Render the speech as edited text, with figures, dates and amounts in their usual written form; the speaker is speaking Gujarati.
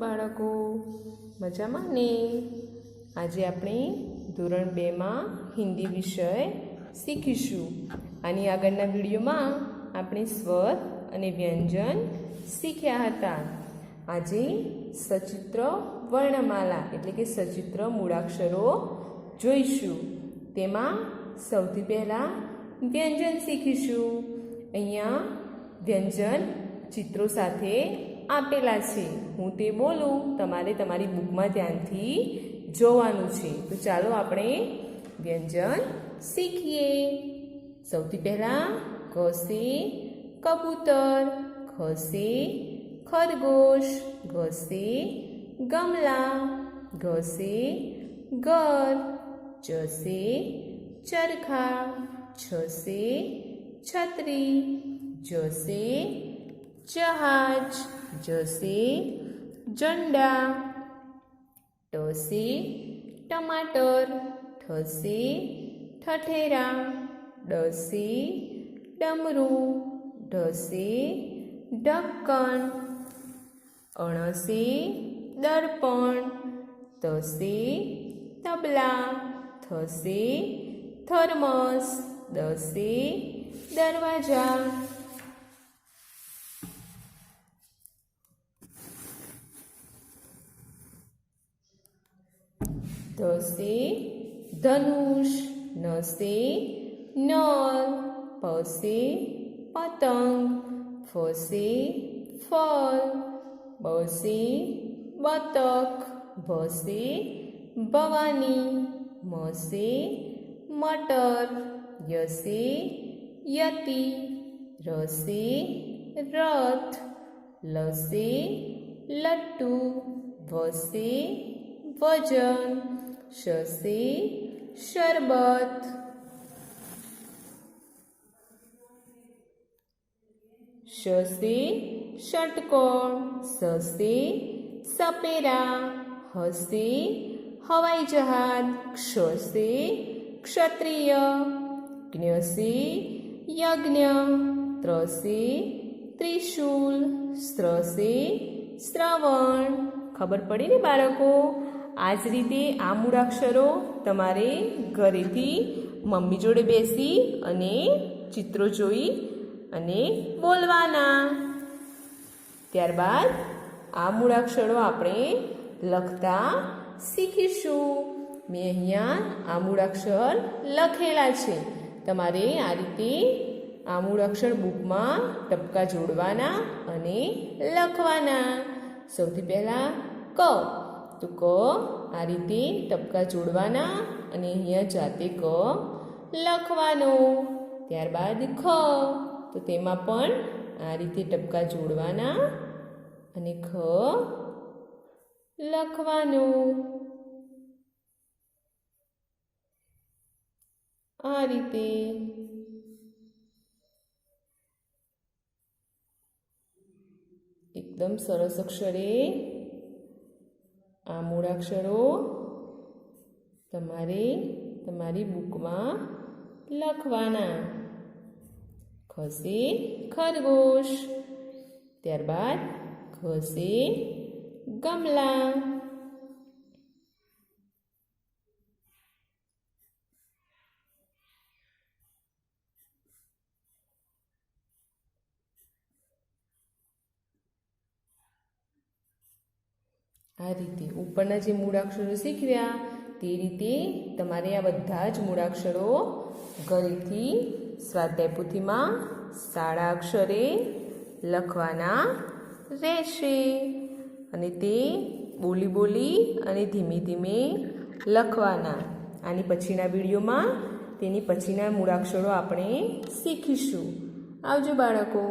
બાળકો મજામાં ને? આજે આપણે ધોરણ 2 માં હિન્દી વિષય શીખીશું. આની આગળના વિડીયોમાં આપણે સ્વર અને વ્યંજન શીખ્યા હતા. આજે સચિત્ર વર્ણમાલા એટલે કે સચિત્ર મૂળાક્ષરો જોઈશું. તેમાં સૌથી પહેલાં વ્યંજન શીખીશું. અહીંયા વ્યંજન ચિત્રો સાથે આપેલા છે. હું તે બોલું, તમારે તમારી બુકમાં ધ્યાનથી જોવાનું છે. તો ચાલો આપણે વ્યંજન શીખીએ. સૌથી પહેલાં ક સે કબૂતર, ખ સે ખરગોશ, ગ સે ગમલા, ઘ સે ઘર, ચ સે ચરખા, છ સે છત્રી, જ સે જહાજ, જ સે ઝંડા, ટ સે ટમાટર, ઠ સે ઠઠેરા, ડ સે ડમરું, ઢ સે ઢક્કણ, અણ સે દર્પણ, ત સે તબલા, થ સે થર્મસ, દ સે દરવાજા, ધ સે ધનુષ, ન સે નર, પ સે પતંગ, ફ સે ફળ, બ સે બતક, ભ સે ભવાની, મ સે મટર, ય સે યતિ, ર સે રથ, લ સે લટ્ટુ, v સે વજન, શ સે શરબત, શ સે ષટકોણ, સ સે સપેરા, હ સે હવાઈ જહાજ, ક્ષ સે ક્ષત્રિય, જ્ઞ સે યજ્ઞ, ત્ર સે ત્રિશૂલ, સ્ત્ર સે શ્રવણ. ખબર પડી ને બાળકો? આ જ રીતે આ મૂળાક્ષરો તમારે ઘરેથી મમ્મી જોડે બેસી અને ચિત્રો જોઈ અને બોલવાના. ત્યારબાદ આ મૂળાક્ષરો આપણે લખતા શીખીશું. મેં અહીંયા આ મૂળાક્ષર લખેલા છે. તમારે આ રીતે આ મૂળાક્ષર બુકમાં ટપકા જોડવાના અને લખવાના. સૌથી પહેલાં ક, તો ક આ રીતે ટપકા જોડવાના અને અહીંયા જાતે ક લખવાનો. ત્યારબાદ ખ, તો તેમાં પણ આ રીતે ટપકા જોડવાના અને ખ લખવાનું. આ રીતે એકદમ સરસ અક્ષરે આ મૂળાક્ષરો તમારે તમારી બુકમાં લખવાના. ખ સે ખરગોશ, ત્યારબાદ ઘ સે ગમલા, આ રીતે ઉપરના જે મૂળાક્ષરો શીખવ્યા તે રીતે તમારે આ બધા જ મૂળાક્ષરો ઘરેથી સ્વાધ્યાય પોથીમાં સારા અક્ષરે લખવાના રહેશે. અને તે બોલી બોલી અને ધીમે ધીમે લખવાના. આની પછીના વિડીયોમાં તેની પછીના મૂળાક્ષરો આપણે શીખીશું. આવજો બાળકો.